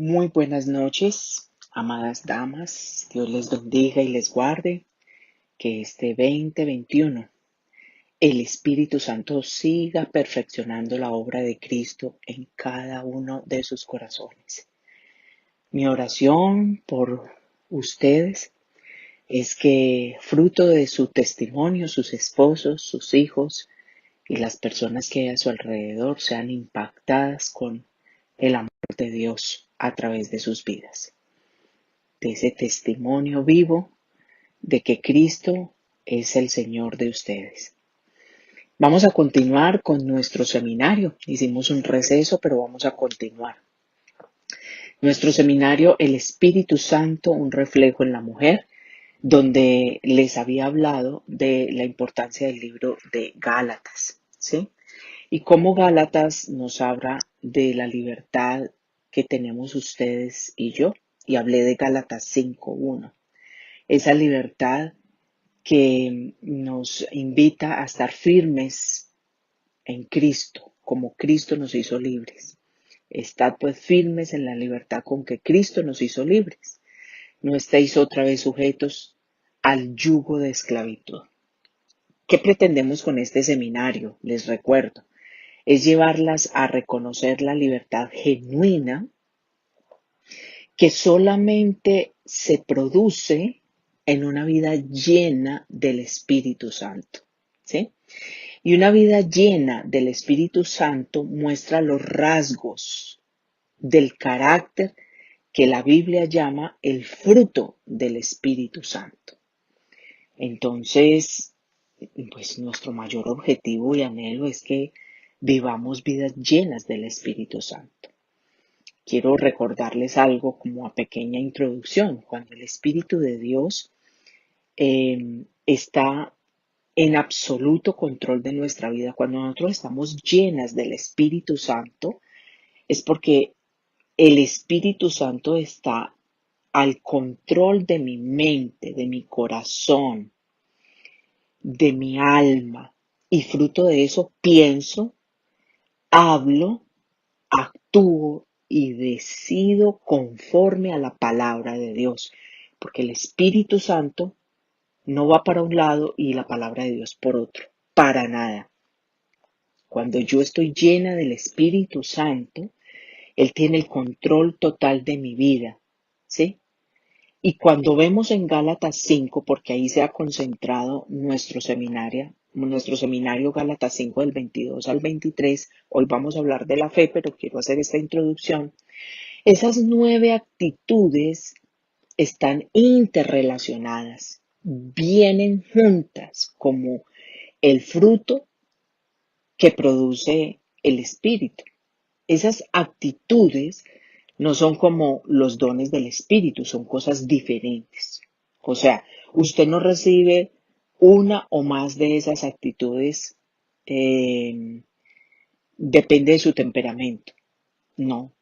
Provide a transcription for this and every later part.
Muy buenas noches, amadas damas. Dios les bendiga y les guarde. Que este 2021 el Espíritu Santo siga perfeccionando la obra de Cristo en cada uno de sus corazones. Mi oración por ustedes es que, fruto de su testimonio, sus esposos, sus hijos y las personas que hay a su alrededor sean impactadas con el amor de Dios a través de sus vidas, de ese testimonio vivo de que Cristo es el Señor de ustedes. Vamos a continuar con nuestro seminario. Hicimos un receso, pero vamos a continuar. Nuestro seminario, El Espíritu Santo, un reflejo en la mujer, donde les había hablado de la importancia del libro de Gálatas, ¿sí? Y cómo Gálatas nos habla de la libertad que tenemos ustedes y yo. Y hablé de Gálatas 5:1. Esa libertad que nos invita a estar firmes en Cristo, como Cristo nos hizo libres. Estad pues firmes en la libertad con que Cristo nos hizo libres. No estéis otra vez sujetos al yugo de esclavitud. ¿Qué pretendemos con este seminario? Les recuerdo, es llevarlas a reconocer la libertad genuina que solamente se produce en una vida llena del Espíritu Santo, ¿sí? Y una vida llena del Espíritu Santo muestra los rasgos del carácter que la Biblia llama el fruto del Espíritu Santo. Entonces, pues nuestro mayor objetivo y anhelo es que vivamos vidas llenas del Espíritu Santo. Quiero recordarles algo como a pequeña introducción. Cuando el Espíritu de Dios está en absoluto control de nuestra vida, cuando nosotros estamos llenas del Espíritu Santo, es porque el Espíritu Santo está al control de mi mente, de mi corazón, de mi alma. Y fruto de eso pienso, hablo, actúo y decido conforme a la palabra de Dios. Porque el Espíritu Santo no va para un lado y la palabra de Dios por otro. Para nada. Cuando yo estoy llena del Espíritu Santo, Él tiene el control total de mi vida, ¿sí? Y cuando vemos en Gálatas 5, porque ahí se ha concentrado nuestro seminario Gálatas 5 del 22 al 23, hoy vamos a hablar de la fe, pero quiero hacer esta introducción. Esas 9 actitudes están interrelacionadas, vienen juntas como el fruto que produce el Espíritu. Esas actitudes no son como los dones del Espíritu, son cosas diferentes. O sea, usted no recibe una o más de esas actitudes, depende de su temperamento. No.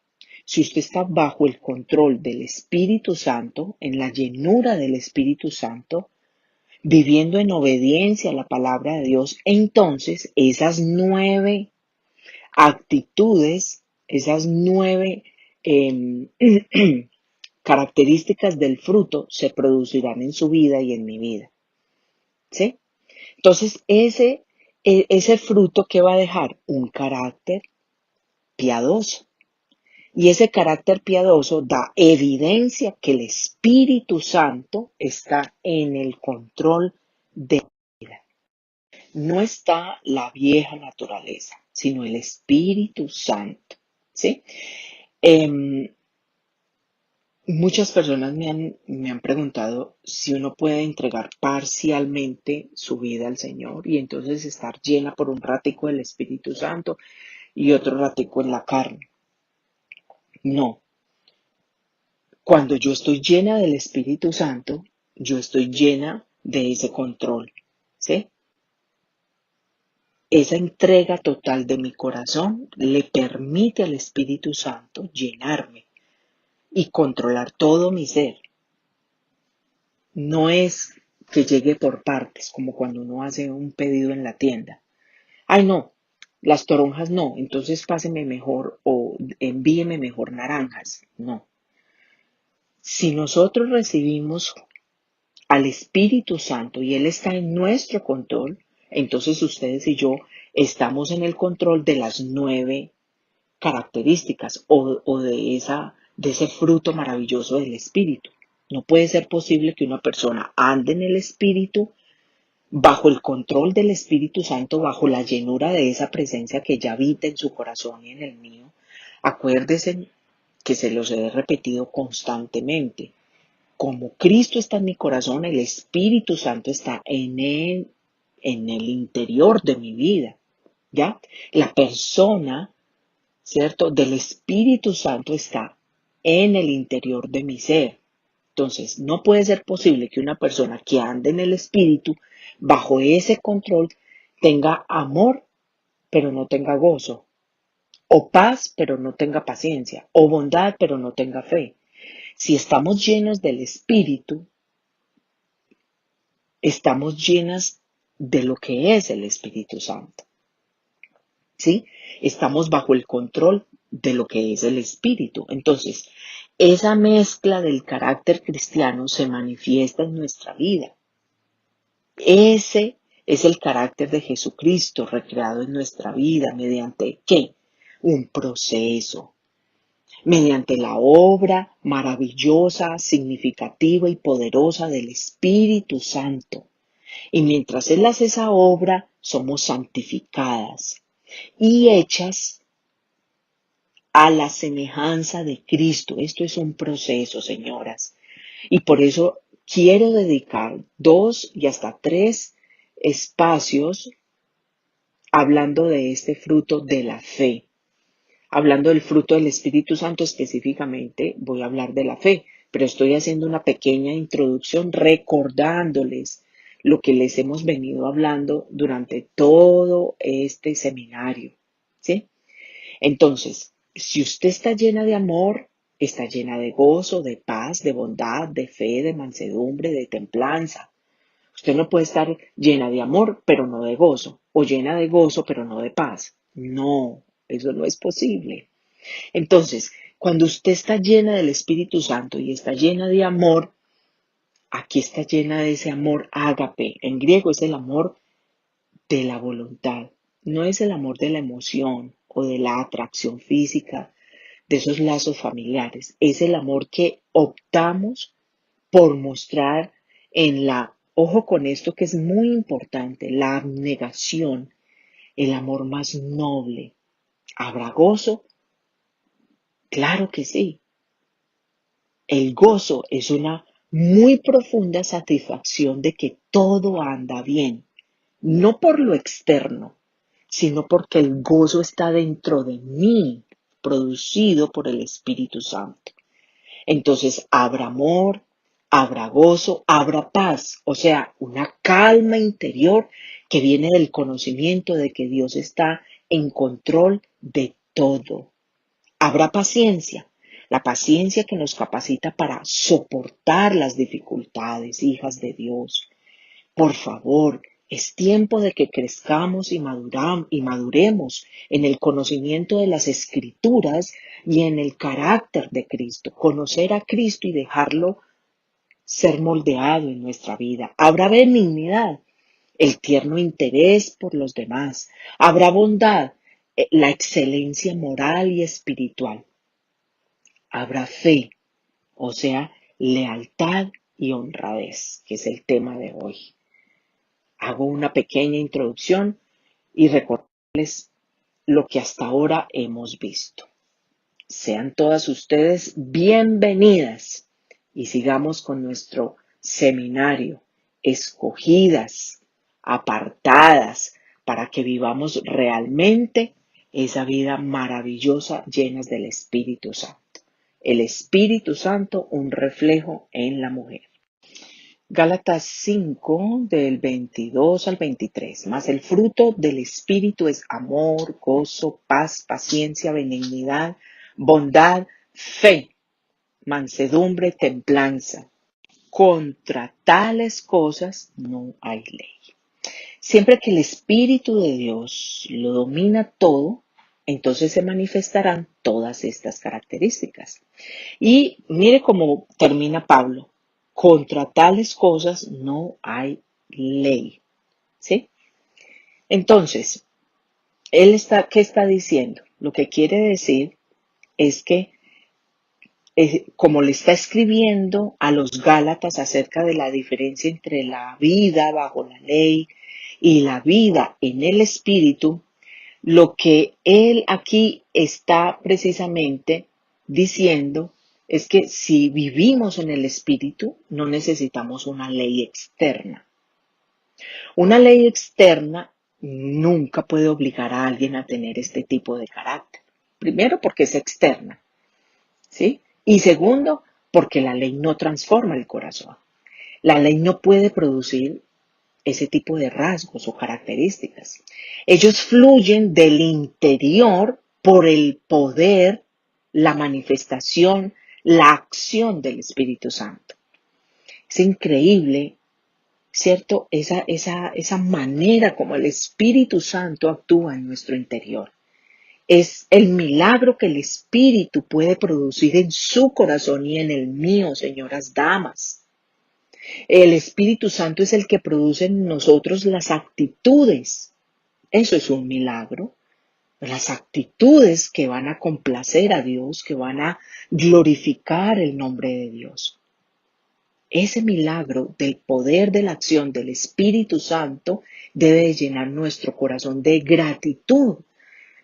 Si usted está bajo el control del Espíritu Santo, en la llenura del Espíritu Santo, viviendo en obediencia a la palabra de Dios, entonces esas 9 actitudes, esas 9 eh, características del fruto se producirán en su vida y en mi vida. ¿Sí? Entonces, ese fruto que va a dejar un carácter piadoso. Y ese carácter piadoso da evidencia que el Espíritu Santo está en el control de mi vida. No está la vieja naturaleza, sino el Espíritu Santo. ¿Sí? Eh, Muchas personas me han preguntado si uno puede entregar parcialmente su vida al Señor y entonces estar llena por un ratico del Espíritu Santo y otro ratico en la carne. No. Cuando yo estoy llena del Espíritu Santo, yo estoy llena de ese control, ¿sí? Esa entrega total de mi corazón le permite al Espíritu Santo llenarme y controlar todo mi ser. No es que llegue por partes, como cuando uno hace un pedido en la tienda. Ay, no, Las toronjas no, entonces páseme mejor o envíeme mejor naranjas. No. Si nosotros recibimos al Espíritu Santo y Él está en nuestro control, entonces ustedes y yo estamos en el control de las 9 características o de ese fruto maravilloso del Espíritu. No puede ser posible que una persona ande en el Espíritu, bajo el control del Espíritu Santo, bajo la llenura de esa presencia que ya habita en su corazón y en el mío. Acuérdense que se los he repetido constantemente. Como Cristo está en mi corazón, el Espíritu Santo está en el interior de mi vida. ¿Ya? La persona, ¿cierto?, del Espíritu Santo está en el interior de mi ser. Entonces, no puede ser posible que una persona que ande en el Espíritu, bajo ese control, tenga amor, pero no tenga gozo, o paz, pero no tenga paciencia, o bondad, pero no tenga fe. Si estamos llenos del Espíritu, estamos llenas de lo que es el Espíritu Santo. ¿Sí? Estamos bajo el control de lo que es el Espíritu. Entonces, esa mezcla del carácter cristiano se manifiesta en nuestra vida. Ese es el carácter de Jesucristo recreado en nuestra vida. ¿Mediante qué? Un proceso. Mediante la obra maravillosa, significativa y poderosa del Espíritu Santo. Y mientras Él hace esa obra, somos santificadas y hechas a la semejanza de Cristo. Esto es un proceso, señoras. Y por eso quiero dedicar 2 y hasta 3 espacios hablando de este fruto de la fe. Hablando del fruto del Espíritu Santo específicamente, voy a hablar de la fe, pero estoy haciendo una pequeña introducción recordándoles lo que les hemos venido hablando durante todo este seminario. ¿Sí? Entonces, si usted está llena de amor, está llena de gozo, de paz, de bondad, de fe, de mansedumbre, de templanza. Usted no puede estar llena de amor, pero no de gozo, o llena de gozo, pero no de paz. No, eso no es posible. Entonces, cuando usted está llena del Espíritu Santo y está llena de amor, aquí está llena de ese amor ágape. En griego es el amor de la voluntad. No es el amor de la emoción o de la atracción física, de esos lazos familiares. Es el amor que optamos por mostrar en ojo con esto que es muy importante, la abnegación, el amor más noble. ¿Habrá gozo? Claro que sí. El gozo es una muy profunda satisfacción de que todo anda bien, no por lo externo, sino porque el gozo está dentro de mí, producido por el Espíritu Santo. Entonces habrá amor, habrá gozo, habrá paz, o sea, una calma interior que viene del conocimiento de que Dios está en control de todo. Habrá paciencia, la paciencia que nos capacita para soportar las dificultades, hijas de Dios. Por favor, es tiempo de que crezcamos y maduremos en el conocimiento de las Escrituras y en el carácter de Cristo. Conocer a Cristo y dejarlo ser moldeado en nuestra vida. Habrá benignidad, el tierno interés por los demás. Habrá bondad, la excelencia moral y espiritual. Habrá fe, o sea, lealtad y honradez, que es el tema de hoy. Hago una pequeña introducción y recordarles lo que hasta ahora hemos visto. Sean todas ustedes bienvenidas y sigamos con nuestro seminario, escogidas, apartadas, para que vivamos realmente esa vida maravillosa llenas del Espíritu Santo. El Espíritu Santo, un reflejo en la mujer. Gálatas 5, del 22 al 23. Mas el fruto del Espíritu es amor, gozo, paz, paciencia, benignidad, bondad, fe, mansedumbre, templanza. Contra tales cosas no hay ley. Siempre que el Espíritu de Dios lo domina todo, entonces se manifestarán todas estas características. Y mire cómo termina Pablo. Contra tales cosas no hay ley. ¿Sí? Entonces, ¿qué está diciendo? Lo que quiere decir es que, como le está escribiendo a los Gálatas acerca de la diferencia entre la vida bajo la ley y la vida en el Espíritu, lo que él aquí está precisamente diciendo es que si vivimos en el Espíritu, no necesitamos una ley externa. Una ley externa nunca puede obligar a alguien a tener este tipo de carácter. Primero, porque es externa, ¿sí? Y segundo, porque la ley no transforma el corazón. La ley no puede producir ese tipo de rasgos o características. Ellos fluyen del interior por el poder, la manifestación, la acción del Espíritu Santo. Es increíble, ¿cierto? Esa manera como el Espíritu Santo actúa en nuestro interior. Es el milagro que el Espíritu puede producir en su corazón y en el mío, señoras damas. El Espíritu Santo es el que produce en nosotros las actitudes. Eso es un milagro. Las actitudes que van a complacer a Dios, que van a glorificar el nombre de Dios. Ese milagro del poder de la acción del Espíritu Santo debe de llenar nuestro corazón de gratitud,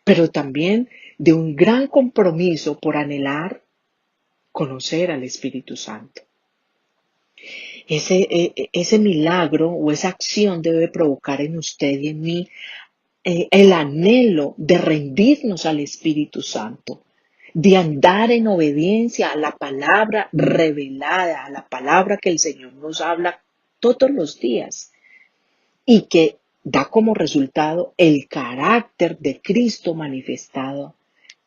pero también de un gran compromiso por anhelar conocer al Espíritu Santo. Ese milagro o esa acción debe provocar en usted y en mí el anhelo de rendirnos al Espíritu Santo, de andar en obediencia a la palabra revelada, a la palabra que el Señor nos habla todos los días y que da como resultado el carácter de Cristo manifestado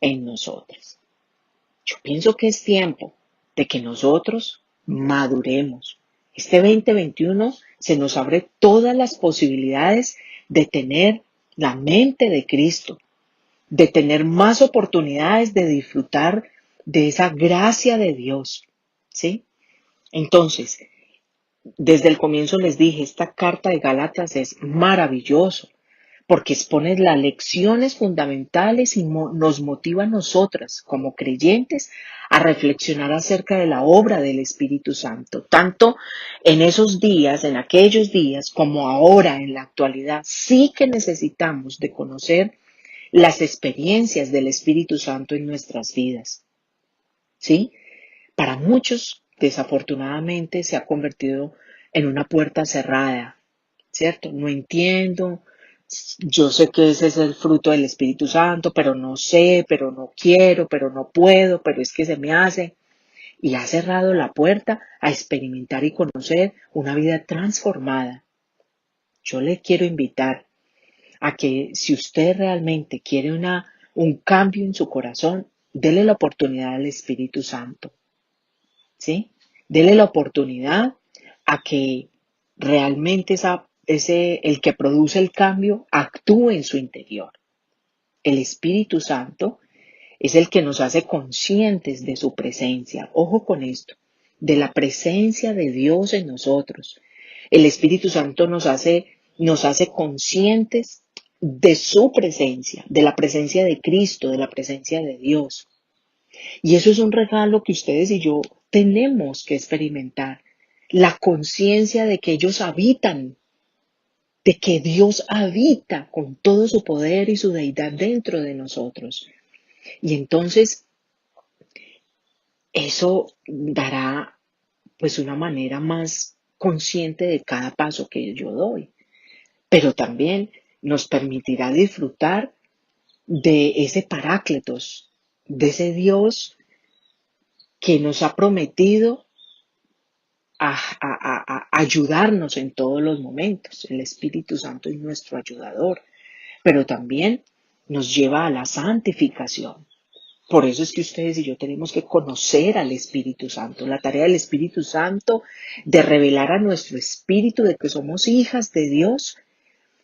en nosotros. Yo pienso que es tiempo de que nosotros maduremos. Este 2021 se nos abre todas las posibilidades de tener la mente de Cristo, de tener más oportunidades de disfrutar de esa gracia de Dios, ¿sí? Entonces, desde el comienzo les dije, esta carta de Gálatas es maravilloso porque expone las lecciones fundamentales y nos motiva a nosotras, como creyentes, a reflexionar acerca de la obra del Espíritu Santo, tanto en esos días, en aquellos días, como ahora en la actualidad. Sí que necesitamos de conocer las experiencias del Espíritu Santo en nuestras vidas, ¿sí? Para muchos, desafortunadamente, se ha convertido en una puerta cerrada, ¿cierto? No entiendo, yo sé que ese es el fruto del Espíritu Santo, pero no sé, pero no quiero, pero no puedo, pero es que se me hace. Y ha cerrado la puerta a experimentar y conocer una vida transformada. Yo le quiero invitar a que si usted realmente quiere un cambio en su corazón, dele la oportunidad al Espíritu Santo, ¿sí? Dele la oportunidad a que realmente el que produce el cambio actúe en su interior. El Espíritu Santo es el que nos hace conscientes de su presencia. Ojo con esto, de la presencia de Dios en nosotros. El Espíritu Santo nos hace conscientes de su presencia, de la presencia de Cristo, de la presencia de Dios. Y eso es un regalo que ustedes y yo tenemos que experimentar. La conciencia de que ellos habitan, de que Dios habita con todo su poder y su deidad dentro de nosotros. Y entonces eso dará pues una manera más consciente de cada paso que yo doy. Pero también nos permitirá disfrutar de ese Parácletos, de ese Dios que nos ha prometido a ayudarnos en todos los momentos. El Espíritu Santo es nuestro ayudador, pero también nos lleva a la santificación. Por eso es que ustedes y yo tenemos que conocer al Espíritu Santo. La tarea del Espíritu Santo de revelar a nuestro espíritu de que somos hijas de Dios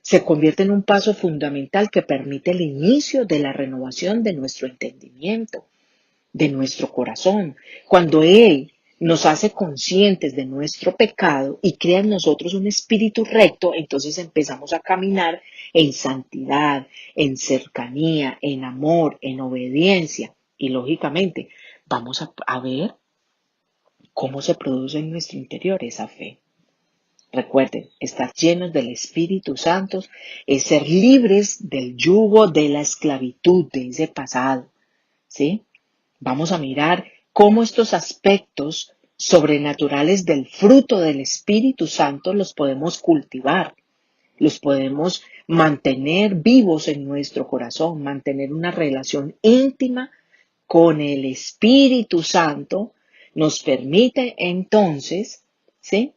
Se convierte en un paso fundamental que permite el inicio de la renovación de nuestro entendimiento, de nuestro corazón. Cuando Él nos hace conscientes de nuestro pecado y crea en nosotros un espíritu recto, entonces empezamos a caminar en santidad, en cercanía, en amor, en obediencia. Y lógicamente vamos a ver cómo se produce en nuestro interior esa fe. Recuerden, estar llenos del Espíritu Santo es ser libres del yugo de la esclavitud, de ese pasado, ¿sí? Vamos a mirar cómo estos aspectos sobrenaturales del fruto del Espíritu Santo los podemos cultivar, los podemos mantener vivos en nuestro corazón, mantener una relación íntima con el Espíritu Santo, nos permite entonces, ¿sí?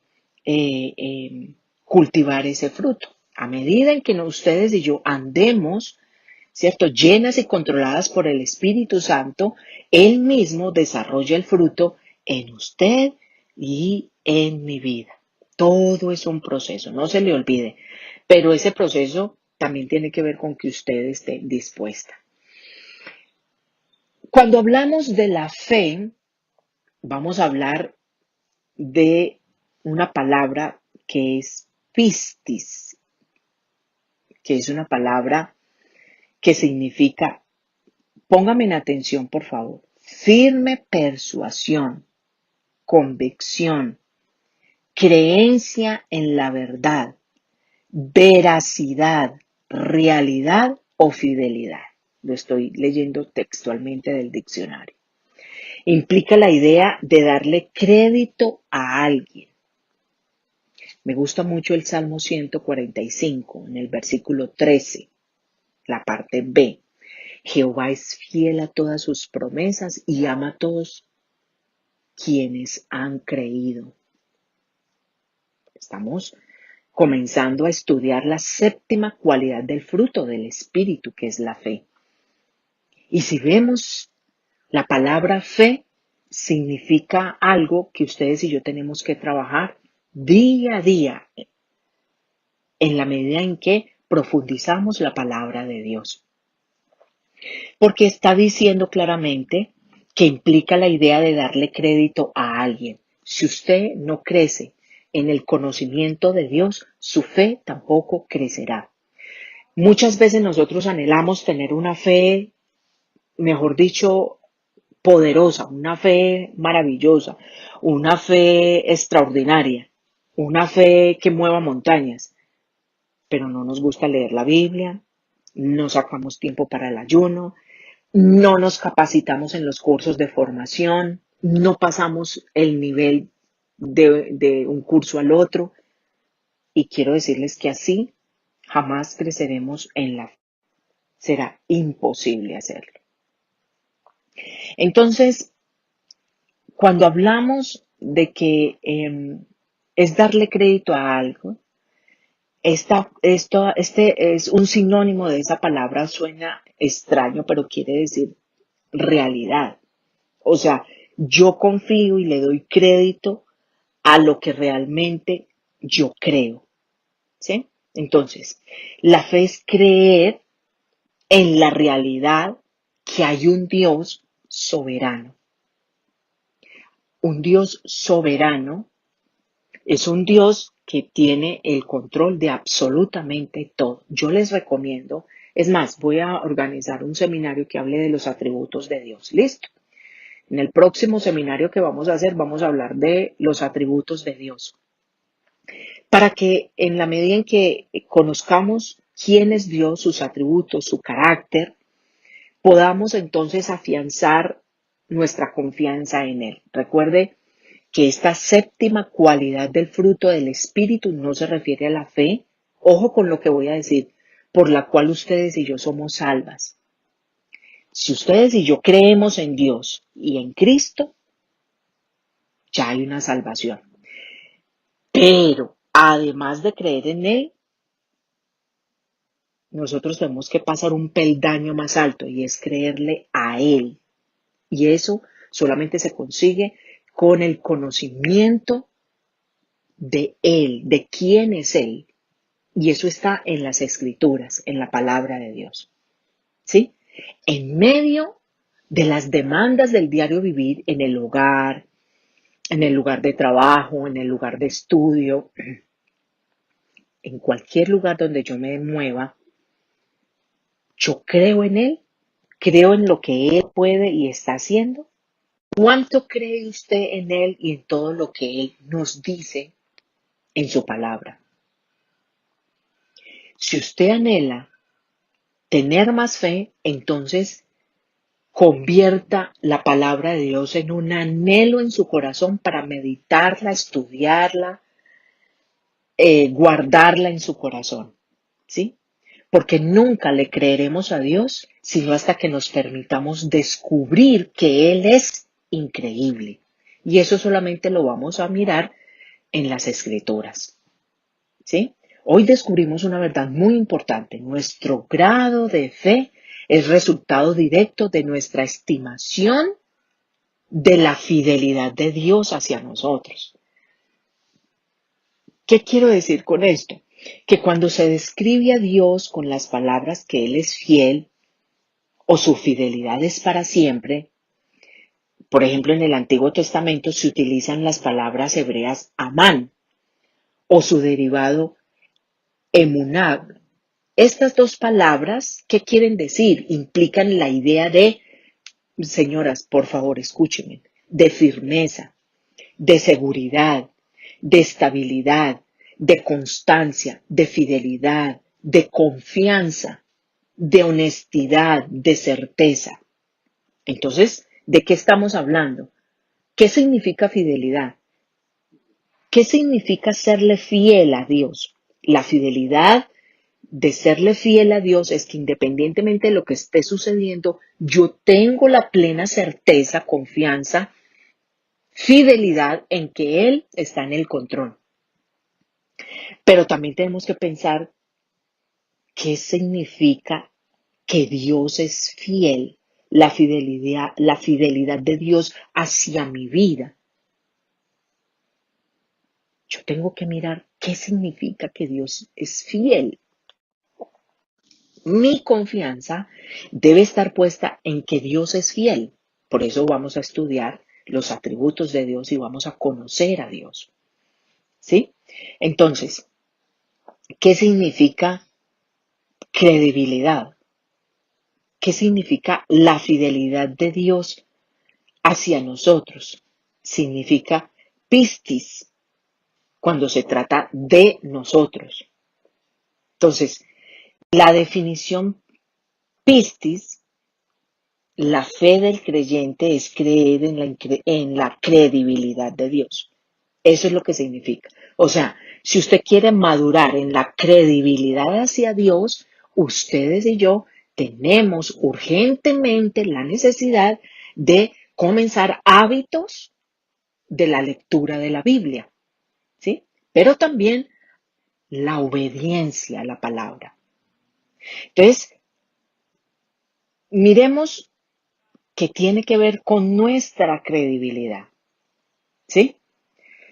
Cultivar ese fruto. A medida en que ustedes y yo andemos, ¿cierto? Llenas y controladas por el Espíritu Santo, Él mismo desarrolla el fruto en usted y en mi vida. Todo es un proceso, no se le olvide. Pero ese proceso también tiene que ver con que usted esté dispuesta. Cuando hablamos de la fe, vamos a hablar de una palabra que es pistis, que es una palabra que significa, póngame en atención por favor, firme persuasión, convicción, creencia en la verdad, veracidad, realidad o fidelidad. Lo estoy leyendo textualmente del diccionario. Implica la idea de darle crédito a alguien. Me gusta mucho el Salmo 145, en el versículo 13, la parte B. Jehová es fiel a todas sus promesas y ama a todos quienes han creído. Estamos comenzando a estudiar la séptima cualidad del fruto del Espíritu, que es la fe. Y si vemos, la palabra fe significa algo que ustedes y yo tenemos que trabajar día a día en la medida en que profundizamos la palabra de Dios. Porque está diciendo claramente que implica la idea de darle crédito a alguien. Si usted no crece en el conocimiento de Dios, su fe tampoco crecerá. Muchas veces nosotros anhelamos tener una fe, mejor dicho, poderosa, una fe maravillosa, una fe extraordinaria, una fe que mueva montañas, pero no nos gusta leer la Biblia, no sacamos tiempo para el ayuno, no nos capacitamos en los cursos de formación, no pasamos el nivel de un curso al otro, y quiero decirles que así jamás creceremos en la fe. Será imposible hacerlo. Entonces, cuando hablamos de que es darle crédito a algo, este es un sinónimo de esa palabra, suena extraño, pero quiere decir realidad. O sea, yo confío y le doy crédito a lo que realmente yo creo, ¿sí? Entonces, la fe es creer en la realidad que hay un Dios soberano. Un Dios soberano es un Dios que tiene el control de absolutamente todo. Yo les recomiendo, es más, voy a organizar un seminario que hable de los atributos de Dios. ¿Listo? En el próximo seminario que vamos a hacer, vamos a hablar de los atributos de Dios. Para que en la medida en que conozcamos quién es Dios, sus atributos, su carácter, podamos entonces afianzar nuestra confianza en Él. Recuerde que esta séptima cualidad del fruto del Espíritu no se refiere a la fe, ojo con lo que voy a decir, por la cual ustedes y yo somos salvas. Si ustedes y yo creemos en Dios y en Cristo, ya hay una salvación. Pero además de creer en Él, nosotros tenemos que pasar un peldaño más alto y es creerle a Él. Y eso solamente se consigue con el conocimiento de Él, de quién es Él, Y eso está en las Escrituras, en la palabra de Dios. ¿Sí? En medio de las demandas del diario vivir, en el hogar, en el lugar de trabajo, en el lugar de estudio, en cualquier lugar donde yo me mueva, yo creo en Él, creo en lo que Él puede y está haciendo. ¿Cuánto cree usted en Él y en todo lo que Él nos dice en su palabra? Si usted anhela tener más fe, entonces convierta la palabra de Dios en un anhelo en su corazón para meditarla, estudiarla, guardarla en su corazón, ¿sí? Porque nunca le creeremos a Dios sino hasta que nos permitamos descubrir que Él es increíble. Y eso solamente lo vamos a mirar en las Escrituras, ¿sí? Hoy descubrimos una verdad muy importante. Nuestro grado de fe es resultado directo de nuestra estimación de la fidelidad de Dios hacia nosotros. ¿Qué quiero decir con esto? Que cuando se describe a Dios con las palabras que Él es fiel o su fidelidad es para siempre, por ejemplo, en el Antiguo Testamento se utilizan las palabras hebreas amán o su derivado emuná. Estas dos palabras, ¿qué quieren decir? Implican la idea de, señoras, por favor, escúchenme, de firmeza, de seguridad, de estabilidad, de constancia, de fidelidad, de confianza, de honestidad, de certeza. Entonces, ¿de qué estamos hablando? ¿Qué significa fidelidad? ¿Qué significa serle fiel a Dios? La fidelidad de serle fiel a Dios es que independientemente de lo que esté sucediendo, yo tengo la plena certeza, confianza, fidelidad en que Él está en el control. Pero también tenemos que pensar qué significa que Dios es fiel, la fidelidad de Dios hacia mi vida. Yo tengo que mirar qué significa que Dios es fiel. Mi confianza debe estar puesta en que Dios es fiel. Por eso vamos a estudiar los atributos de Dios y vamos a conocer a Dios. ¿Sí? Entonces, ¿qué significa credibilidad? ¿Qué significa la fidelidad de Dios hacia nosotros? Significa pistis, cuando se trata de nosotros. Entonces, la definición pistis, la fe del creyente es creer en la credibilidad de Dios. Eso es lo que significa. O sea, si usted quiere madurar en la credibilidad hacia Dios, ustedes y yo tenemos urgentemente la necesidad de comenzar hábitos de la lectura de la Biblia, ¿sí? Pero también la obediencia a la palabra. Entonces, miremos que tiene que ver con nuestra credibilidad, ¿sí?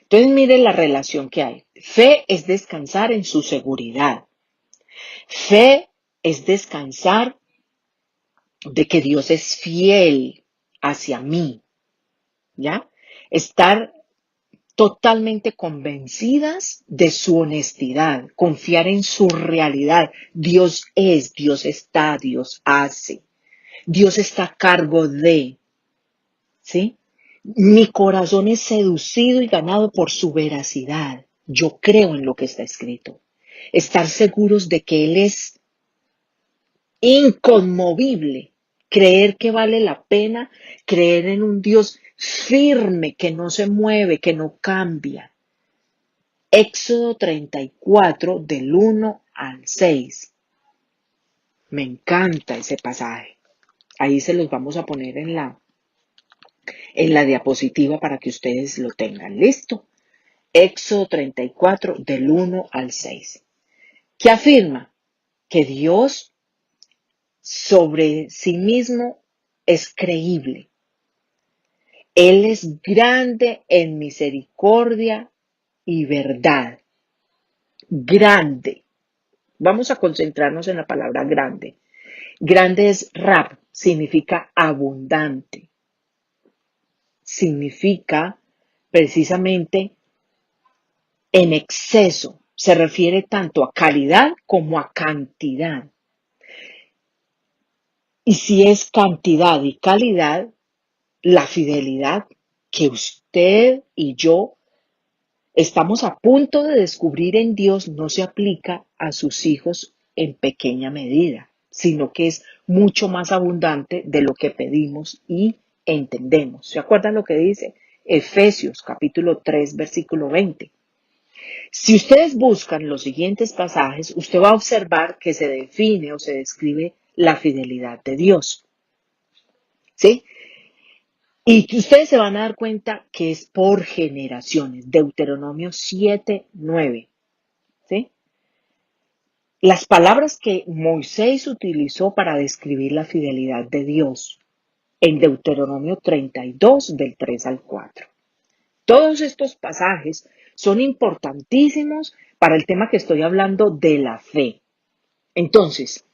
Entonces, mire la relación que hay. Fe es descansar en su seguridad. Fe es descansar de que Dios es fiel hacia mí, ¿ya? Estar totalmente convencidas de su honestidad, confiar en su realidad. Dios es, Dios está, Dios hace. Dios está a cargo de, ¿sí? Mi corazón es seducido y ganado por su veracidad. Yo creo en lo que está escrito. Estar seguros de que Él es inconmovible. Creer que vale la pena, creer en un Dios firme, que no se mueve, que no cambia. Éxodo 34, del 1 al 6. Me encanta ese pasaje. Ahí se los vamos a poner en la diapositiva para que ustedes lo tengan. ¿Listo? Éxodo 34, del 1 al 6. Que afirma que Dios sobre sí mismo es creíble. Él es grande en misericordia y verdad. Grande. Vamos a concentrarnos en la palabra grande. Grande es rab, significa abundante. Significa precisamente en exceso. Se refiere tanto a calidad como a cantidad. Y si es cantidad y calidad, la fidelidad que usted y yo estamos a punto de descubrir en Dios no se aplica a sus hijos en pequeña medida, sino que es mucho más abundante de lo que pedimos y entendemos. ¿Se acuerdan lo que dice? Efesios capítulo 3, versículo 20. Si ustedes buscan los siguientes pasajes, usted va a observar que se define o se describe la fidelidad de Dios. ¿Sí? Y que ustedes se van a dar cuenta que es por generaciones. Deuteronomio 7, 9. ¿Sí? Las palabras que Moisés utilizó para describir la fidelidad de Dios en Deuteronomio 32, del 3 al 4. Todos estos pasajes son importantísimos para el tema que estoy hablando de la fe. Entonces,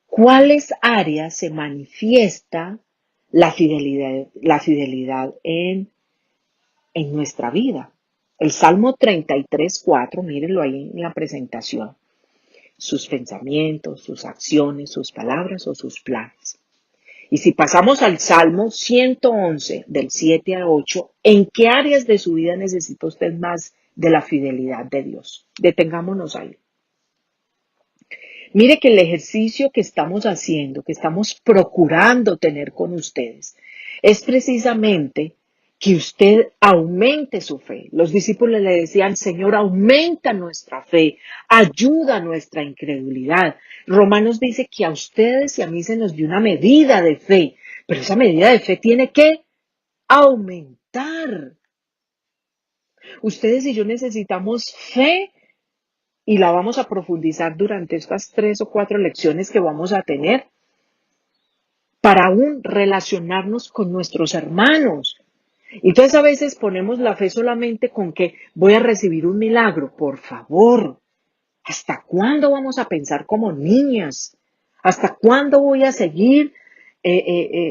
¿cuáles áreas se manifiesta la fidelidad en nuestra vida? El Salmo 33, 4, mírenlo ahí en la presentación. Sus pensamientos, sus acciones, sus palabras o sus planes. Y si pasamos al Salmo 111, del 7 a 8, ¿en qué áreas de su vida necesita usted más de la fidelidad de Dios? Detengámonos ahí. Mire que el ejercicio que estamos haciendo, que estamos procurando tener con ustedes, es precisamente que usted aumente su fe. Los discípulos le decían, Señor, aumenta nuestra fe, ayuda nuestra incredulidad. Romanos dice que a ustedes y a mí se nos dio una medida de fe, pero esa medida de fe tiene que aumentar. Ustedes y yo necesitamos fe y la vamos a profundizar durante estas 3 o 4 lecciones que vamos a tener para aún relacionarnos con nuestros hermanos. Entonces a veces ponemos la fe solamente con que voy a recibir un milagro. Por favor, ¿hasta cuándo vamos a pensar como niñas? ¿Hasta cuándo voy a seguir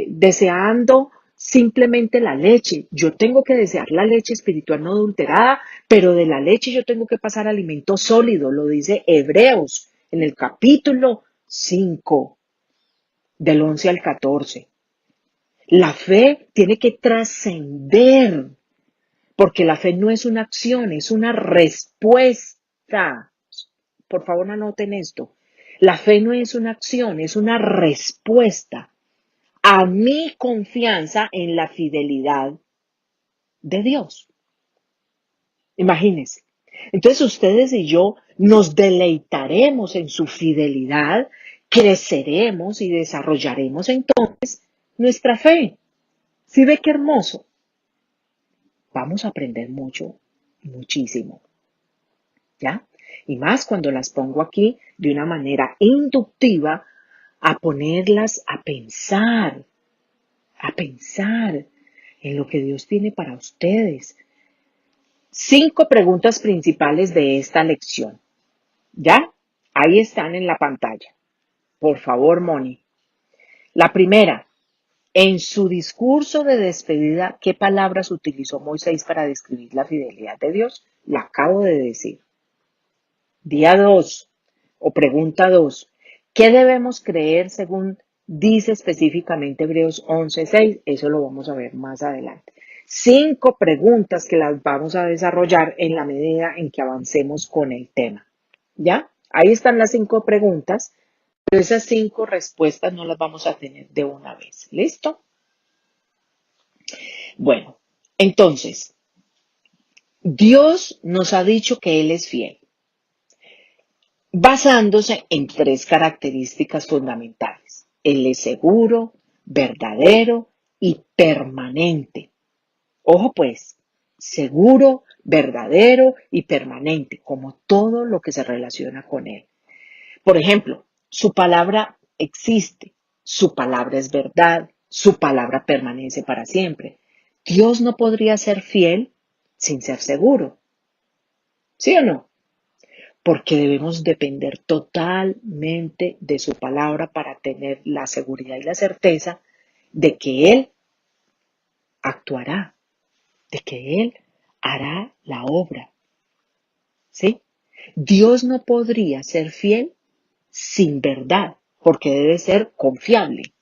deseando simplemente la leche? Yo tengo que desear la leche espiritual no adulterada, pero de la leche yo tengo que pasar a alimento sólido, lo dice Hebreos en el capítulo 5, del 11 al 14. La fe tiene que trascender, porque la fe no es una acción, es una respuesta. Por favor, anoten esto. La fe no es una acción, es una respuesta a mi confianza en la fidelidad de Dios. Imagínense. Entonces ustedes y yo nos deleitaremos en su fidelidad, creceremos y desarrollaremos entonces nuestra fe. ¿Sí ve qué hermoso? Vamos a aprender mucho, muchísimo. ¿Ya? Y más cuando las pongo aquí de una manera inductiva a ponerlas a pensar en lo que Dios tiene para ustedes. 5 preguntas principales de esta lección. ¿Ya? Ahí están en la pantalla. Por favor, Moni. La primera, en su discurso de despedida, ¿qué palabras utilizó Moisés para describir la fidelidad de Dios? La acabo de decir. Día 2 o pregunta 2. ¿Qué debemos creer según dice específicamente Hebreos 11:6? Eso lo vamos a ver más adelante. 5 preguntas que las vamos a desarrollar en la medida en que avancemos con el tema. ¿Ya? Ahí están las 5 preguntas, pero esas 5 respuestas no las vamos a tener de una vez. ¿Listo? Bueno, entonces, Dios nos ha dicho que Él es fiel, basándose en 3 características fundamentales. Él es seguro, verdadero y permanente. Ojo pues, seguro, verdadero y permanente, como todo lo que se relaciona con Él. Por ejemplo, su palabra existe, su palabra es verdad, su palabra permanece para siempre. Dios no podría ser fiel sin ser seguro. ¿Sí o no? porque debemos depender totalmente de su palabra para tener la seguridad y la certeza de que Él actuará, de que Él hará la obra, ¿sí? Dios no podría ser fiel sin verdad, porque debe ser confiable.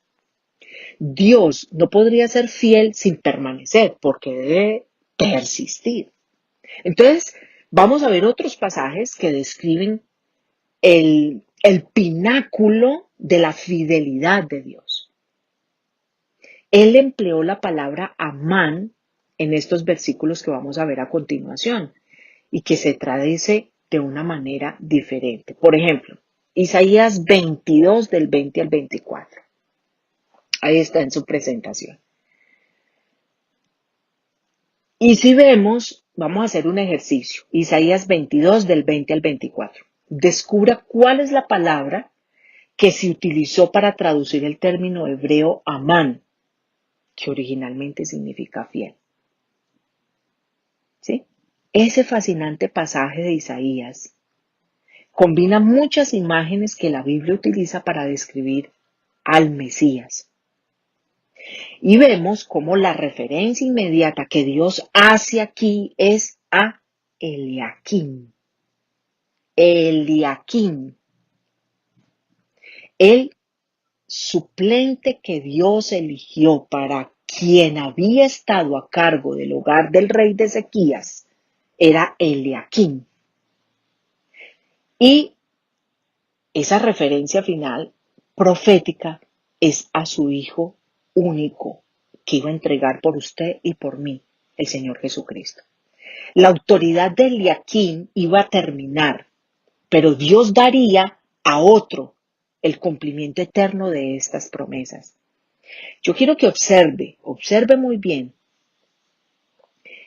Dios no podría ser fiel sin permanecer, porque debe persistir. Entonces, vamos a ver otros pasajes que describen el pináculo de la fidelidad de Dios. Él empleó la palabra amán en estos versículos que vamos a ver a continuación y que se traduce de una manera diferente. Por ejemplo, Isaías 22 del 20 al 24. Ahí está en su presentación. Y si vemos, vamos a hacer un ejercicio. Isaías 22 del 20 al 24. Descubra cuál es la palabra que se utilizó para traducir el término hebreo amán, que originalmente significa fiel. ¿Sí? Ese fascinante pasaje de Isaías combina muchas imágenes que la Biblia utiliza para describir al Mesías. Y vemos cómo la referencia inmediata que Dios hace aquí es a Eliaquim. Eliaquim, el suplente que Dios eligió para quien había estado a cargo del hogar del rey de Ezequías, era Eliaquim. Y esa referencia final profética es a su Hijo único que iba a entregar por usted y por mí, el Señor Jesucristo. La autoridad de Eliaquim iba a terminar, pero Dios daría a otro el cumplimiento eterno de estas promesas. Yo quiero que observe muy bien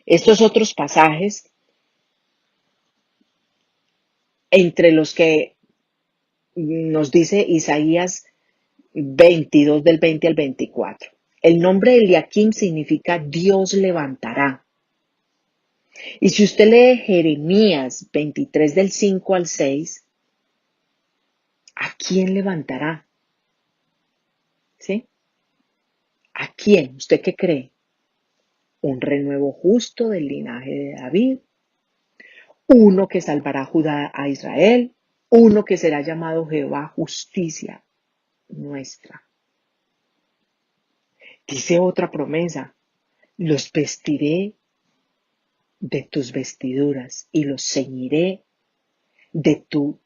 estos otros pasajes entre los que nos dice Isaías 22 del 20 al 24. El nombre de Eliaquim significa Dios levantará. Y si usted lee Jeremías 23 del 5 al 6, ¿a quién levantará? ¿Sí? ¿A quién? ¿Usted qué cree? Un renuevo justo del linaje de David, uno que salvará a Judá a Israel, uno que será llamado Jehová justicia nuestra. Dice otra promesa, los vestiré de tus vestiduras y los ceñiré de tu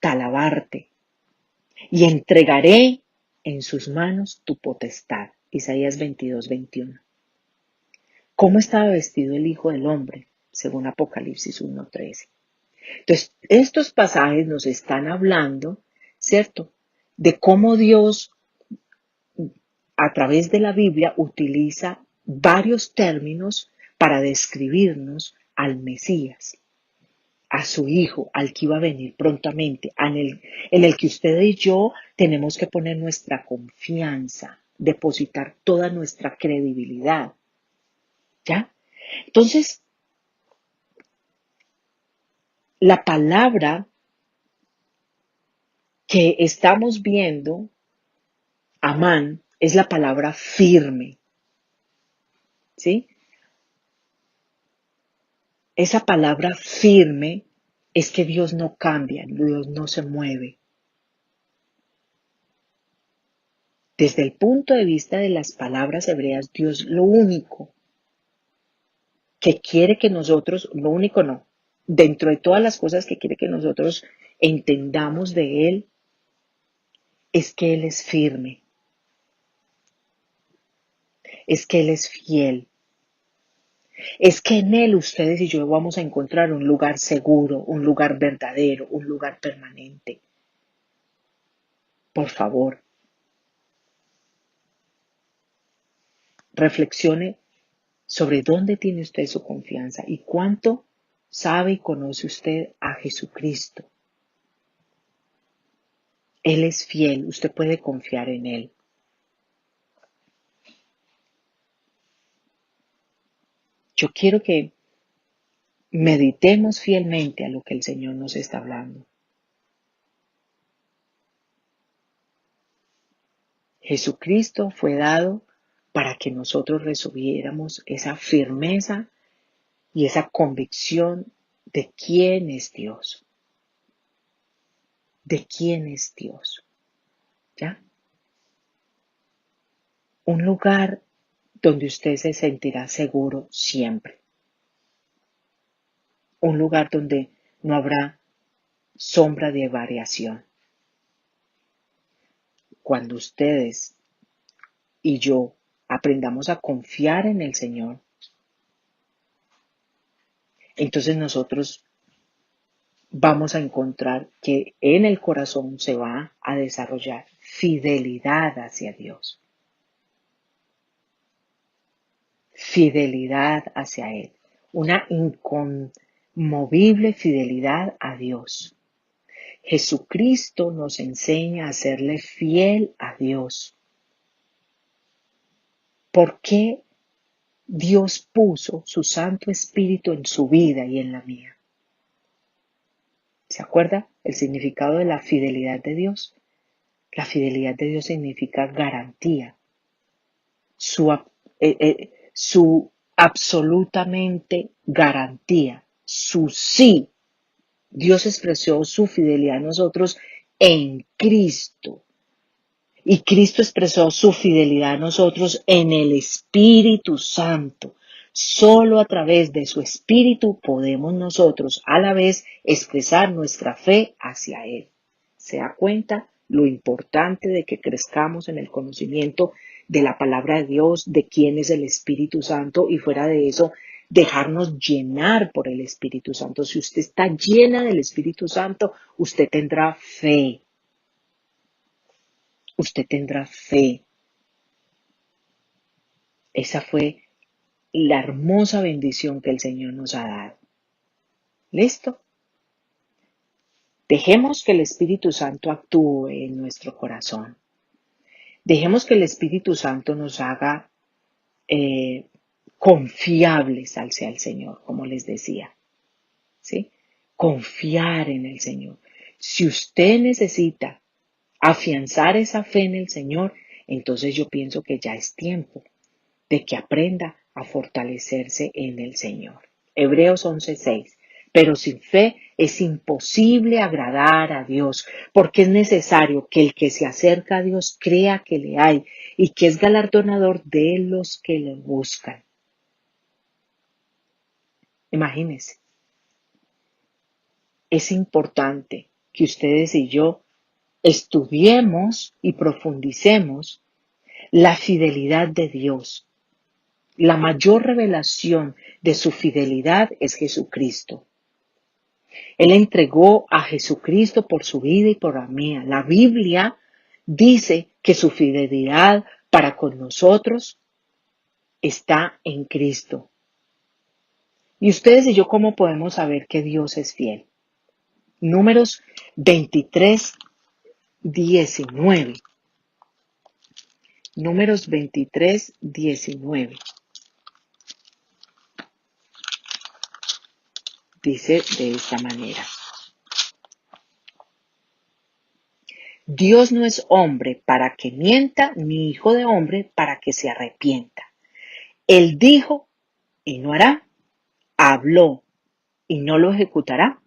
talabarte y entregaré en sus manos tu potestad. Isaías 22, 21. ¿Cómo estaba vestido el Hijo del Hombre? Según Apocalipsis 1:13. Entonces, estos pasajes nos están hablando, ¿cierto?, de cómo Dios, a través de la Biblia, utiliza varios términos para describirnos al Mesías, a su Hijo, al que iba a venir prontamente, en el que usted y yo tenemos que poner nuestra confianza, depositar toda nuestra credibilidad. ¿Ya? Entonces, la palabra que estamos viendo, amán, es la palabra firme. ¿Sí? Esa palabra firme es que Dios no cambia, Dios no se mueve. Desde el punto de vista de las palabras hebreas, Dios lo único que quiere que nosotros, lo único no, dentro de todas las cosas que quiere que nosotros entendamos de Él, es que Él es firme, es que Él es fiel, es que en Él ustedes y yo vamos a encontrar un lugar seguro, un lugar verdadero, un lugar permanente. Por favor, reflexione sobre dónde tiene usted su confianza y cuánto sabe y conoce usted a Jesucristo. Él es fiel, usted puede confiar en Él. Yo quiero que meditemos fielmente a lo que el Señor nos está hablando. Jesucristo fue dado para que nosotros recibiéramos esa firmeza y esa convicción de quién es Dios. ¿De quién es Dios? ¿Ya? Un lugar donde usted se sentirá seguro siempre. Un lugar donde no habrá sombra de variación. Cuando ustedes y yo aprendamos a confiar en el Señor, entonces nosotros vamos a encontrar que en el corazón se va a desarrollar fidelidad hacia Dios. Fidelidad hacia Él. Una inconmovible fidelidad a Dios. Jesucristo nos enseña a serle fiel a Dios. ¿Por qué Dios puso su Santo Espíritu en su vida y en la mía? ¿Se acuerda el significado de la fidelidad de Dios? La fidelidad de Dios significa garantía, su absolutamente garantía, su sí. Dios expresó su fidelidad a nosotros en Cristo. Y Cristo expresó su fidelidad a nosotros en el Espíritu Santo. Solo a través de su Espíritu podemos nosotros a la vez expresar nuestra fe hacia Él. ¿Se da cuenta lo importante de que crezcamos en el conocimiento de la palabra de Dios, de quién es el Espíritu Santo y fuera de eso, dejarnos llenar por el Espíritu Santo? Si usted está llena del Espíritu Santo, usted tendrá fe. Usted tendrá fe. Esa fue la hermosa bendición que el Señor nos ha dado. ¿Listo? Dejemos que el Espíritu Santo actúe en nuestro corazón. Dejemos que el Espíritu Santo nos haga confiables hacia el Señor, como les decía. ¿Sí? Confiar en el Señor. Si usted necesita afianzar esa fe en el Señor, entonces yo pienso que ya es tiempo de que aprenda a fortalecerse en el Señor. Hebreos 11:6. Pero sin fe es imposible agradar a Dios, porque es necesario que el que se acerca a Dios crea que le hay y que es galardonador de los que le buscan. Imagínense, es importante que ustedes y yo estudiemos y profundicemos la fidelidad de Dios. La mayor revelación de su fidelidad es Jesucristo. Él entregó a Jesucristo por su vida y por la mía. La Biblia dice que su fidelidad para con nosotros está en Cristo. ¿Y ustedes y yo cómo podemos saber que Dios es fiel? Números 23:19. Números 23:19. Dice de esta manera. Dios no es hombre para que mienta, ni hijo de hombre para que se arrepienta. Él dijo y no hará, habló y no lo ejecutará.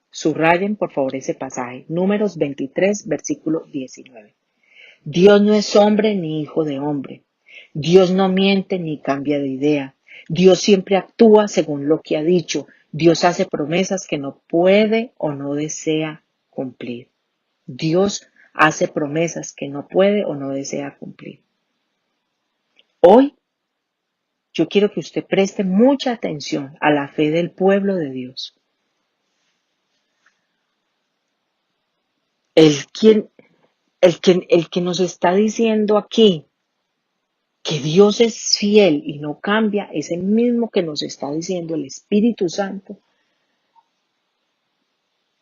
Subrayen por favor ese pasaje, Números 23, versículo 19. Dios no es hombre ni hijo de hombre. Dios no miente ni cambia de idea. Dios siempre actúa según lo que ha dicho. Dios hace promesas que no puede o no desea cumplir. Dios hace promesas que no puede o no desea cumplir. Hoy yo quiero que usted preste mucha atención a la fe del pueblo de Dios. El que nos está diciendo aquí que Dios es fiel y no cambia, es el mismo que nos está diciendo el Espíritu Santo,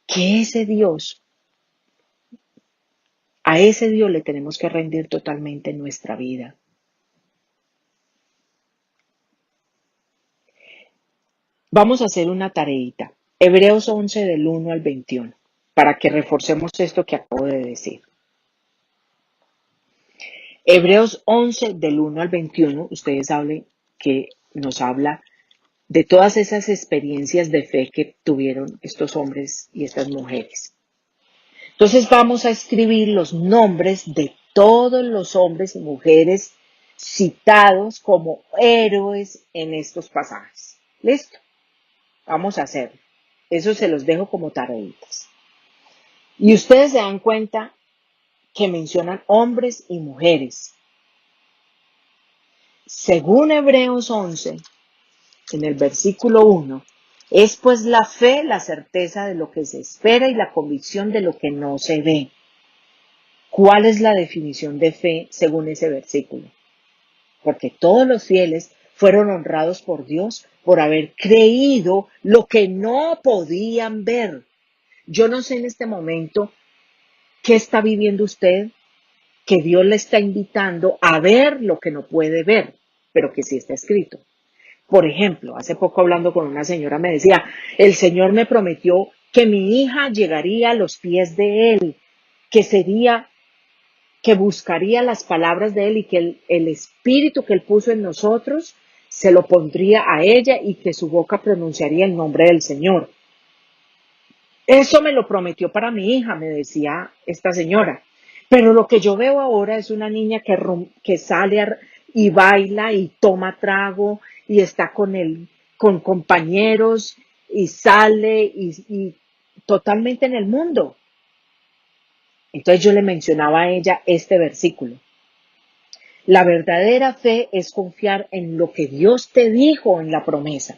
que a ese Dios le tenemos que rendir totalmente nuestra vida. Vamos a hacer una tareita. Hebreos 11 del 1 al 21, para que reforcemos esto que acabo de decir. Hebreos 11 del 1 al 21, ustedes saben que nos habla de todas esas experiencias de fe que tuvieron estos hombres y estas mujeres. Entonces vamos a escribir los nombres de todos los hombres y mujeres citados como héroes en estos pasajes. ¿Listo? Vamos a hacerlo. Eso se los dejo como tareitas. Y ustedes se dan cuenta que mencionan hombres y mujeres. Según Hebreos 11, en el versículo 1, es pues la fe la certeza de lo que se espera y la convicción de lo que no se ve. ¿Cuál es la definición de fe según ese versículo? Porque todos los fieles fueron honrados por Dios por haber creído lo que no podían ver. Yo no sé en este momento qué está viviendo usted, que Dios le está invitando a ver lo que no puede ver, pero que sí está escrito. Por ejemplo, hace poco hablando con una señora me decía, el Señor me prometió que mi hija llegaría a los pies de Él, que sería, que buscaría las palabras de Él y que el espíritu que Él puso en nosotros se lo pondría a ella y que su boca pronunciaría el nombre del Señor. Eso me lo prometió para mi hija, me decía esta señora. Pero lo que yo veo ahora es una niña que sale y baila y toma trago y está con compañeros y sale y totalmente en el mundo. Entonces yo le mencionaba a ella este versículo. La verdadera fe es confiar en lo que Dios te dijo en la promesa.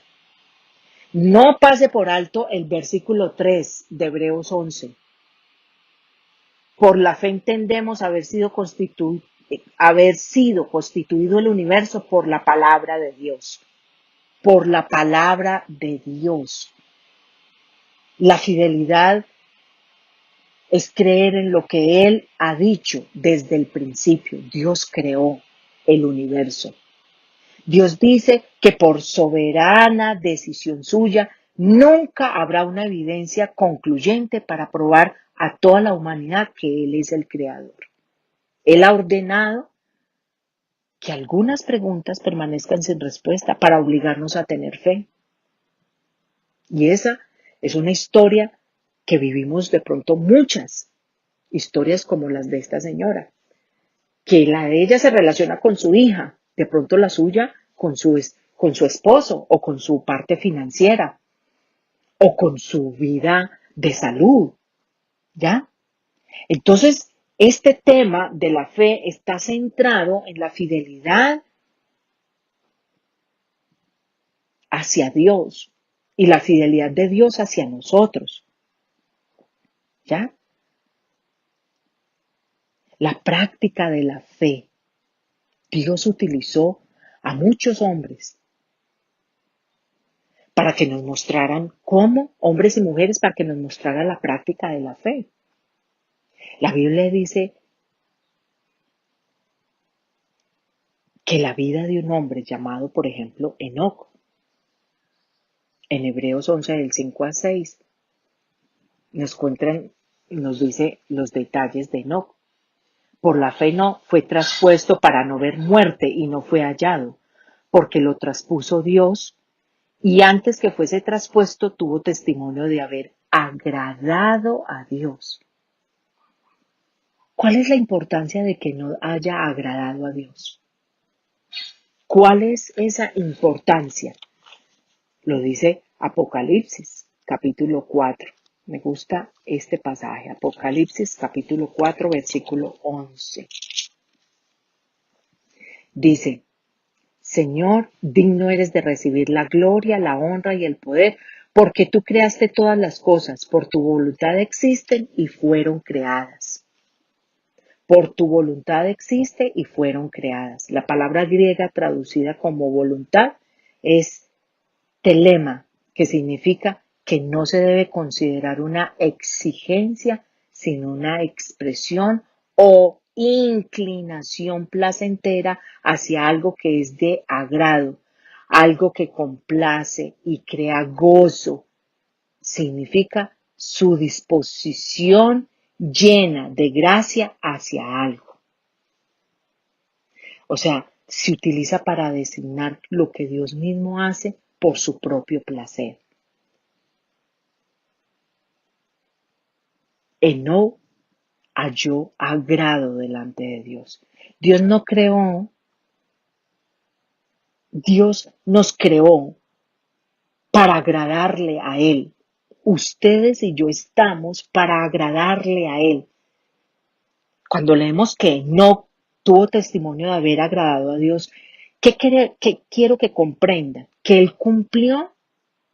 No pase por alto el versículo 3 de Hebreos 11. Por la fe entendemos haber sido constituido el universo por la palabra de Dios. Por la palabra de Dios. La fidelidad es creer en lo que Él ha dicho desde el principio. Dios creó el universo. Dios dice que por soberana decisión suya nunca habrá una evidencia concluyente para probar a toda la humanidad que Él es el creador. Él ha ordenado que algunas preguntas permanezcan sin respuesta para obligarnos a tener fe. Y esa es una historia que vivimos de pronto muchas historias como las de esta señora, que la de ella se relaciona con su hija, de pronto la suya con su esposo o con su parte financiera o con su vida de salud, ¿ya? Entonces, este tema de la fe está centrado en la fidelidad hacia Dios y la fidelidad de Dios hacia nosotros, ¿ya? La práctica de la fe. Dios utilizó a muchos hombres para que nos mostraran cómo, hombres y mujeres, para que nos mostraran la práctica de la fe. La Biblia dice que la vida de un hombre llamado, por ejemplo, Enoc, en Hebreos 11, del 5 al 6, nos dice los detalles de Enoc. Por la fe no fue traspuesto para no ver muerte y no fue hallado, porque lo traspuso Dios y antes que fuese traspuesto tuvo testimonio de haber agradado a Dios. ¿Cuál es la importancia de que no haya agradado a Dios? ¿Cuál es esa importancia? Lo dice Apocalipsis, capítulo 4. Me gusta este pasaje, Apocalipsis, capítulo 4, versículo 11. Dice, Señor, digno eres de recibir la gloria, la honra y el poder, porque tú creaste todas las cosas, por tu voluntad existen y fueron creadas. Por tu voluntad existe y fueron creadas. La palabra griega traducida como voluntad es telema, que significa que no se debe considerar una exigencia, sino una expresión o inclinación placentera hacia algo que es de agrado, algo que complace y crea gozo. Significa su disposición llena de gracia hacia algo. O sea, se utiliza para designar lo que Dios mismo hace por su propio placer. Enoc halló agrado delante de Dios. Dios nos creó para agradarle a Él. Ustedes y yo estamos para agradarle a Él. Cuando leemos que no tuvo testimonio de haber agradado a Dios, ¿qué quiero que comprendan? Que Él cumplió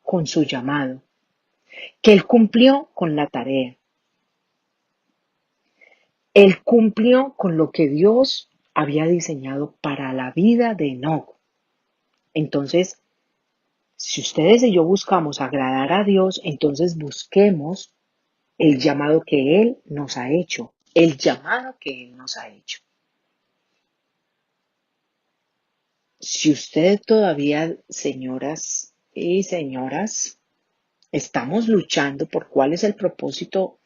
con su llamado, que Él cumplió con la tarea, Él cumplió con lo que Dios había diseñado para la vida de Enoc. Entonces, si ustedes y yo buscamos agradar a Dios, entonces busquemos el llamado que Él nos ha hecho, el llamado que Él nos ha hecho. Si usted todavía, señoras y señoras, estamos luchando por cuál es el propósito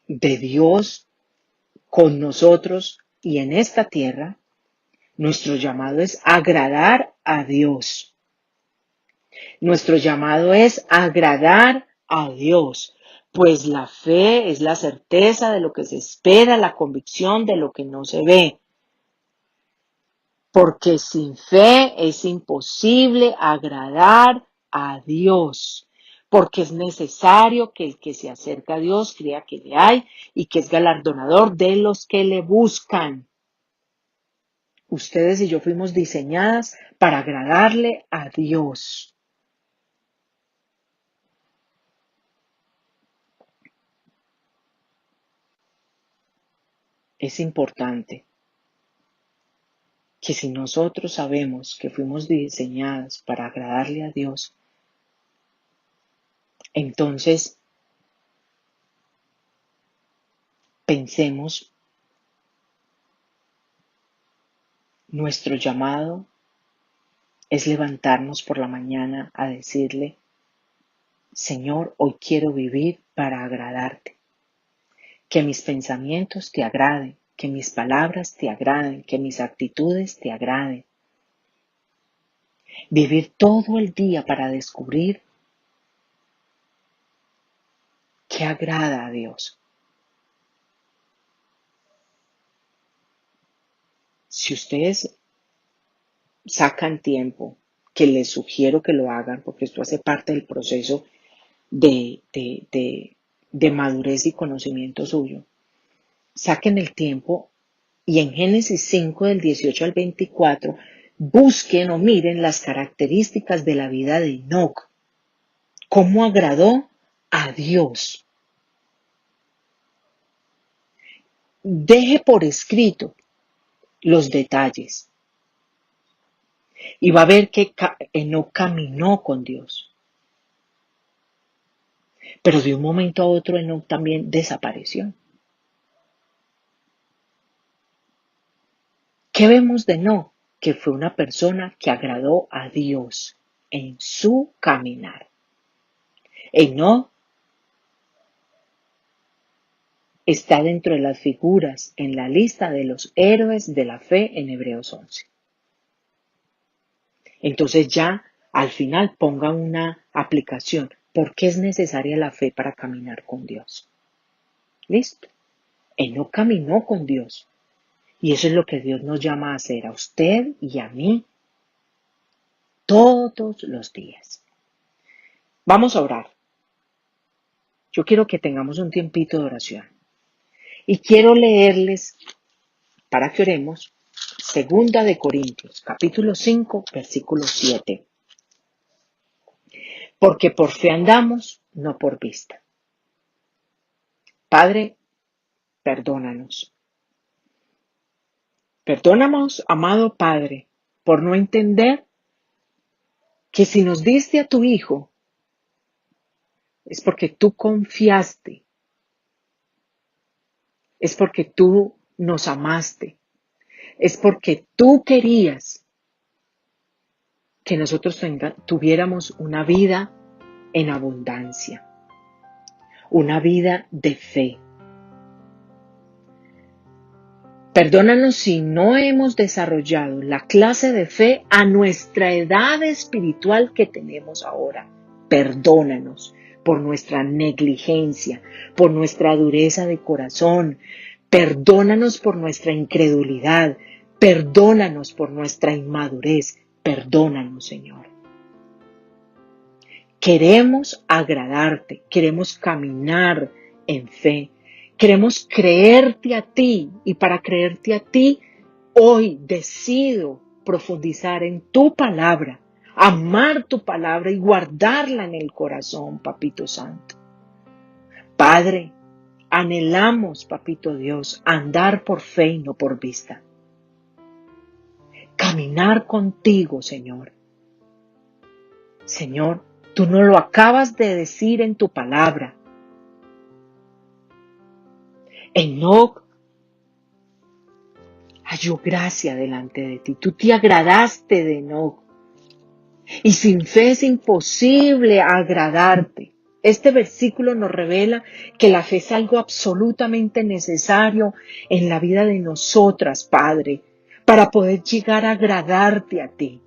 de Dios con nosotros y en esta tierra, nuestro llamado es agradar a Dios. Nuestro llamado es agradar a Dios, pues la fe es la certeza de lo que se espera, la convicción de lo que no se ve. Porque sin fe es imposible agradar a Dios, porque es necesario que el que se acerca a Dios crea que le hay y que es galardonador de los que le buscan. Ustedes y yo fuimos diseñadas para agradarle a Dios. Es importante que si nosotros sabemos que fuimos diseñadas para agradarle a Dios, entonces pensemos nuestro llamado es levantarnos por la mañana a decirle, Señor, hoy quiero vivir para agradarte. Que mis pensamientos te agraden, que mis palabras te agraden, que mis actitudes te agraden. Vivir todo el día para descubrir qué agrada a Dios. Si ustedes sacan tiempo, que les sugiero que lo hagan, porque esto hace parte del proceso de madurez y conocimiento suyo. Saquen el tiempo y en Génesis 5 del 18 al 24 busquen o miren las características de la vida de Enoc. ¿Cómo agradó a Dios? Deje por escrito los detalles y va a ver que Enoc caminó con Dios. Pero de un momento a otro Enoc también desapareció. ¿Qué vemos de Enoc? Que fue una persona que agradó a Dios en su caminar. Enoc está dentro de las figuras en la lista de los héroes de la fe en Hebreos 11. Entonces ya al final ponga una aplicación. ¿Por qué es necesaria la fe para caminar con Dios? Listo. Él no caminó con Dios. Y eso es lo que Dios nos llama a hacer a usted y a mí todos los días. Vamos a orar. Yo quiero que tengamos un tiempito de oración. Y quiero leerles, para que oremos, Segunda de Corintios, capítulo 5, versículo 7. Porque por fe andamos, no por vista. Padre, perdónanos. Perdónanos, amado Padre, por no entender que si nos diste a tu Hijo, es porque tú confiaste, es porque tú nos amaste, es porque tú querías que nosotros tuviéramos una vida en abundancia, una vida de fe. Perdónanos si no hemos desarrollado la clase de fe a nuestra edad espiritual que tenemos ahora. Perdónanos por nuestra negligencia, por nuestra dureza de corazón. Perdónanos por nuestra incredulidad. Perdónanos por nuestra inmadurez. Perdónanos, Señor. Queremos agradarte, queremos caminar en fe. Queremos creerte a ti, y para creerte a ti, hoy decido profundizar en tu palabra, amar tu palabra y guardarla en el corazón, Papito Santo. Padre, anhelamos, Papito Dios, andar por fe y no por vista. Caminar contigo, Señor. Señor, tú nos lo acabas de decir en tu palabra. Enoc halló gracia delante de ti. Tú te agradaste de Enoc. Y sin fe es imposible agradarte. Este versículo nos revela que la fe es algo absolutamente necesario en la vida de nosotras, Padre, para poder llegar a agradarte a ti.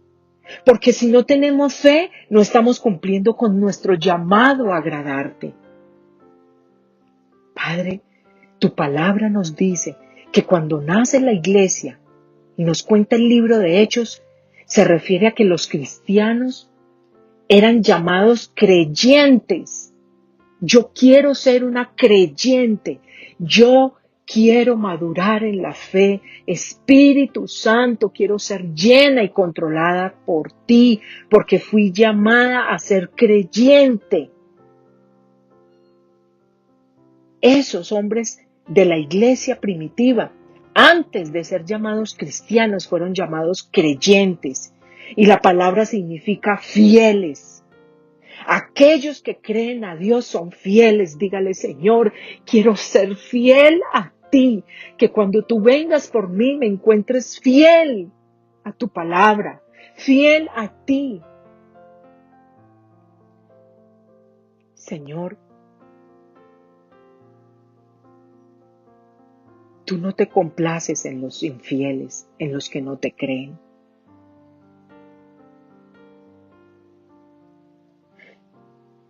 Porque si no tenemos fe, no estamos cumpliendo con nuestro llamado a agradarte. Padre, tu palabra nos dice que cuando nace la iglesia y nos cuenta el libro de Hechos, se refiere a que los cristianos eran llamados creyentes. Yo quiero ser una creyente. Yo quiero madurar en la fe. Espíritu Santo, quiero ser llena y controlada por ti, porque fui llamada a ser creyente. Esos hombres de la iglesia primitiva, antes de ser llamados cristianos, fueron llamados creyentes. Y la palabra significa fieles. Aquellos que creen a Dios son fieles. Dígale, Señor, quiero ser fiel a ti. Que cuando tú vengas por mí me encuentres fiel a tu palabra, fiel a ti. Señor, tú no te complaces en los infieles, en los que no te creen.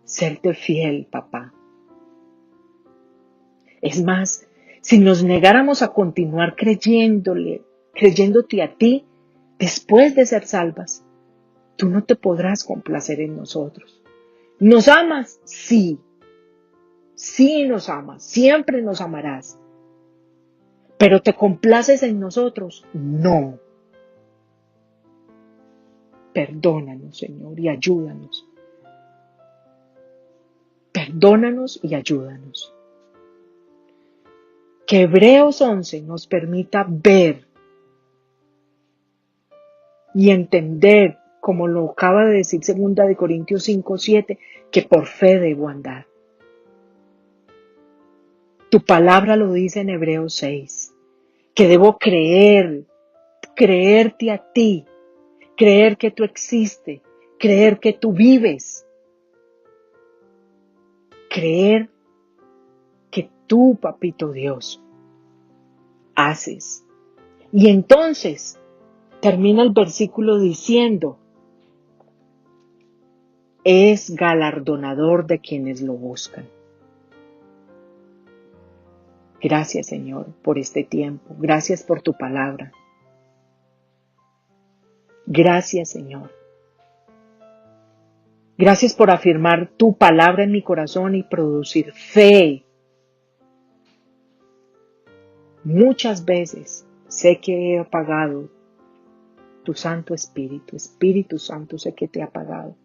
Serte fiel, papá. Es más, si nos negáramos a continuar creyéndote a ti, después de ser salvas, tú no te podrás complacer en nosotros. ¿Nos amas? Sí. Sí nos amas. Siempre nos amarás. ¿Pero te complaces en nosotros? No. Perdónanos, Señor, y ayúdanos. Perdónanos y ayúdanos. Que Hebreos 11 nos permita ver y entender, como lo acaba de decir 2 Corintios 5:7, que por fe debo andar. Tu palabra lo dice en Hebreos 6, que debo creerte a ti, creer que tú existes, creer que tú vives, creer que tú, Papito Dios, haces. Y entonces termina el versículo diciendo, es galardonador de quienes lo buscan. Gracias, Señor, por este tiempo. Gracias por tu palabra. Gracias, Señor. Gracias por afirmar tu palabra en mi corazón y producir fe. Muchas veces sé que he apagado tu Santo Espíritu. Espíritu Santo, sé que te he apagado.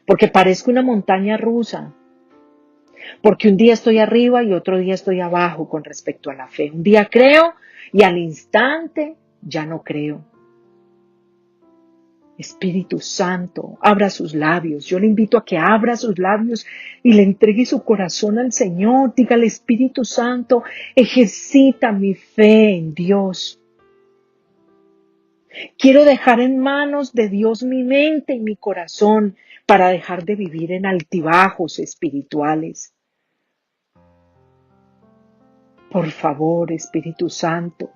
Porque parezco una montaña rusa. Porque un día estoy arriba y otro día estoy abajo con respecto a la fe. Un día creo y al instante ya no creo. Espíritu Santo, abra sus labios. Yo le invito a que abra sus labios y le entregue su corazón al Señor. Dígale, Espíritu Santo, ejercita mi fe en Dios. Quiero dejar en manos de Dios mi mente y mi corazón para dejar de vivir en altibajos espirituales. Por favor, Espíritu Santo,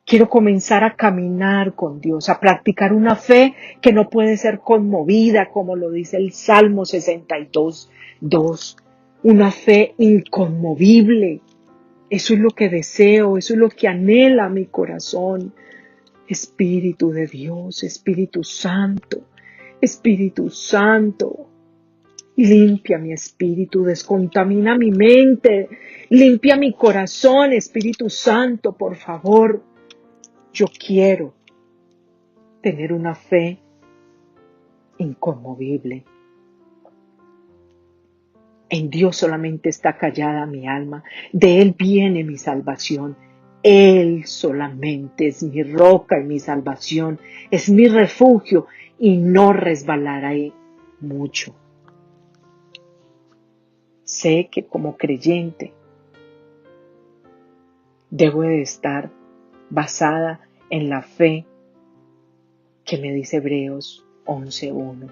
quiero comenzar a caminar con Dios, a practicar una fe que no puede ser conmovida, como lo dice el Salmo 62:2. Una fe inconmovible. Eso es lo que deseo, eso es lo que anhela mi corazón. Espíritu de Dios, Espíritu Santo, Espíritu Santo, limpia mi espíritu, descontamina mi mente, limpia mi corazón, Espíritu Santo, por favor. Yo quiero tener una fe inconmovible. En Dios solamente está callada mi alma, de Él viene mi salvación. Él solamente es mi roca y mi salvación, es mi refugio y no resbalaré mucho. Sé que como creyente debo de estar basada en la fe que me dice Hebreos 11:1.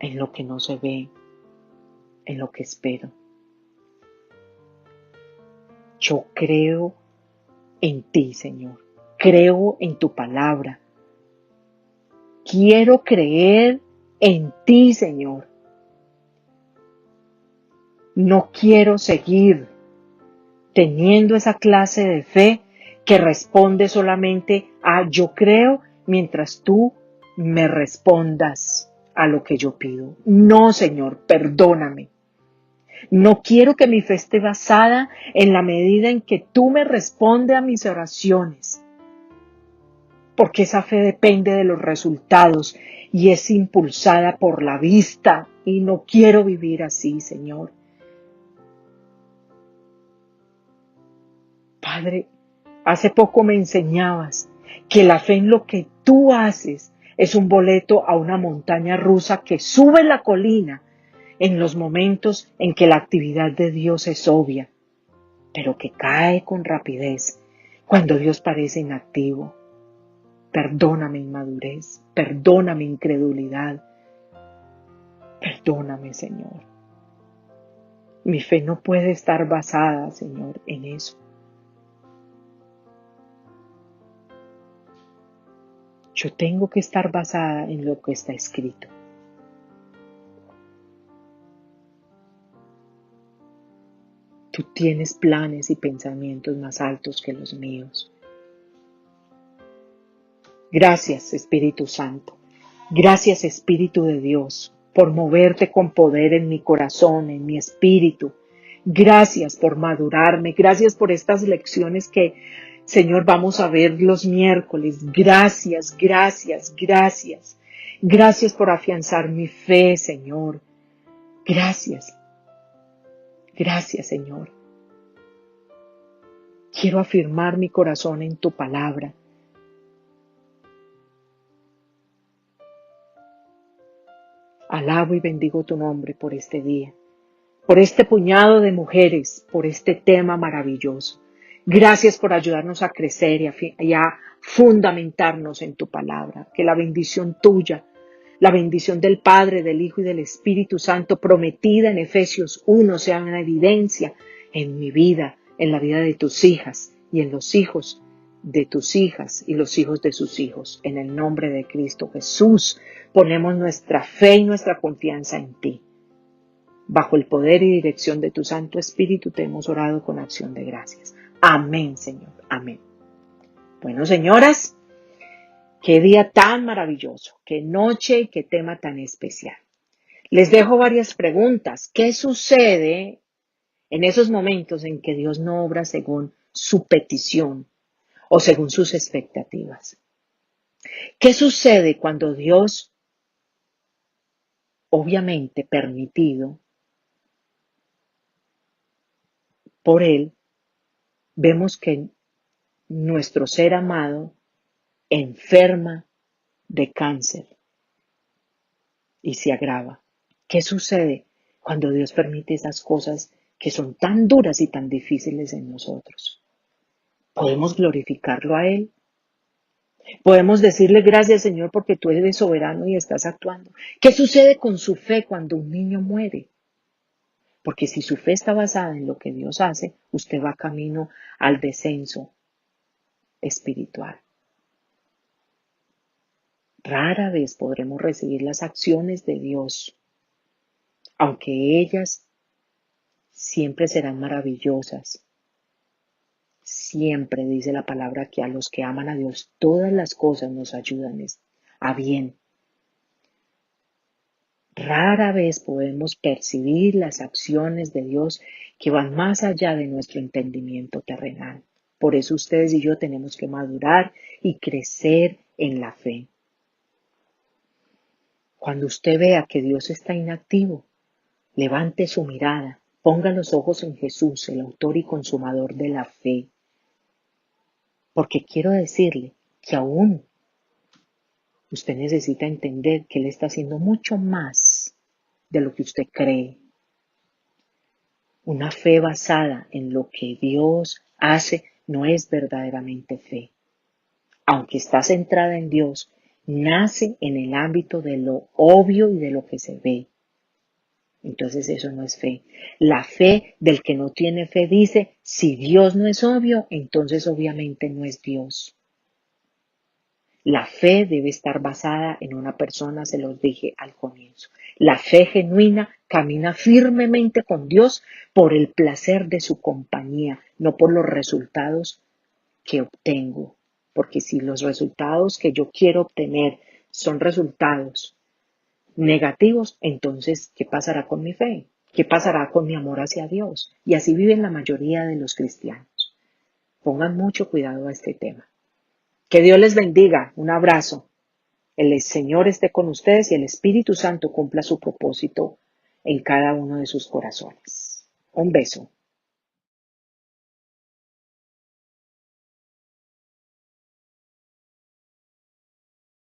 En lo que no se ve, en lo que espero. Yo creo en ti, Señor. Creo en tu palabra. Quiero creer en ti, Señor. No quiero seguir teniendo esa clase de fe que responde solamente a yo creo mientras tú me respondas a lo que yo pido. No, Señor, perdóname. No quiero que mi fe esté basada en la medida en que tú me respondes a mis oraciones, porque esa fe depende de los resultados y es impulsada por la vista y no quiero vivir así, Señor. Padre, hace poco me enseñabas que la fe en lo que tú haces es un boleto a una montaña rusa que sube la colina en los momentos en que la actividad de Dios es obvia, pero que cae con rapidez cuando Dios parece inactivo. Perdona mi inmadurez, perdona mi incredulidad, perdóname, Señor. Mi fe no puede estar basada, Señor, en eso. Yo tengo que estar basada en lo que está escrito. Tú tienes planes y pensamientos más altos que los míos. Gracias, Espíritu Santo. Gracias, Espíritu de Dios, por moverte con poder en mi corazón, en mi espíritu. Gracias por madurarme. Gracias por estas lecciones que, Señor, vamos a ver los miércoles. Gracias, gracias, gracias. Gracias por afianzar mi fe, Señor. Gracias. Gracias, Señor. Quiero afirmar mi corazón en tu palabra. Alabo y bendigo tu nombre por este día, por este puñado de mujeres, por este tema maravilloso. Gracias por ayudarnos a crecer y a fundamentarnos en tu palabra. Que la bendición tuya, la bendición del Padre, del Hijo y del Espíritu Santo prometida en Efesios 1 sea una evidencia en mi vida, en la vida de tus hijas y en los hijos de tus hijas y los hijos de sus hijos. En el nombre de Cristo Jesús ponemos nuestra fe y nuestra confianza en ti. Bajo el poder y dirección de tu Santo Espíritu te hemos orado con acción de gracias. Amén, Señor. Amén. Bueno, señoras, qué día tan maravilloso, qué noche y qué tema tan especial. Les dejo varias preguntas. ¿Qué sucede en esos momentos en que Dios no obra según su petición o según sus expectativas? ¿Qué sucede cuando Dios, obviamente permitido por Él, vemos que nuestro ser amado enferma de cáncer y se agrava? ¿Qué sucede cuando Dios permite esas cosas que son tan duras y tan difíciles en nosotros? Podemos glorificarlo a Él. Podemos decirle gracias, Señor, porque tú eres soberano y estás actuando. ¿Qué sucede con su fe cuando un niño muere? Porque si su fe está basada en lo que Dios hace, usted va camino al descenso espiritual. Rara vez podremos recibir las acciones de Dios, aunque ellas siempre serán maravillosas. Siempre dice la palabra que a los que aman a Dios, todas las cosas nos ayudan a bien. Rara vez podemos percibir las acciones de Dios que van más allá de nuestro entendimiento terrenal. Por eso ustedes y yo tenemos que madurar y crecer en la fe. Cuando usted vea que Dios está inactivo, levante su mirada, ponga los ojos en Jesús, el autor y consumador de la fe. Porque quiero decirle que aún usted necesita entender que Él está haciendo mucho más de lo que usted cree. Una fe basada en lo que Dios hace no es verdaderamente fe. Aunque está centrada en Dios, nace en el ámbito de lo obvio y de lo que se ve. Entonces eso no es fe. La fe del que no tiene fe dice, si Dios no es obvio, entonces obviamente no es Dios. La fe debe estar basada en una persona, se los dije al comienzo. La fe genuina camina firmemente con Dios por el placer de su compañía, no por los resultados que obtengo. Porque si los resultados que yo quiero obtener son resultados negativos, entonces, ¿qué pasará con mi fe? ¿Qué pasará con mi amor hacia Dios? Y así viven la mayoría de los cristianos. Pongan mucho cuidado a este tema. Que Dios les bendiga. Un abrazo. El Señor esté con ustedes y el Espíritu Santo cumpla su propósito en cada uno de sus corazones. Un beso.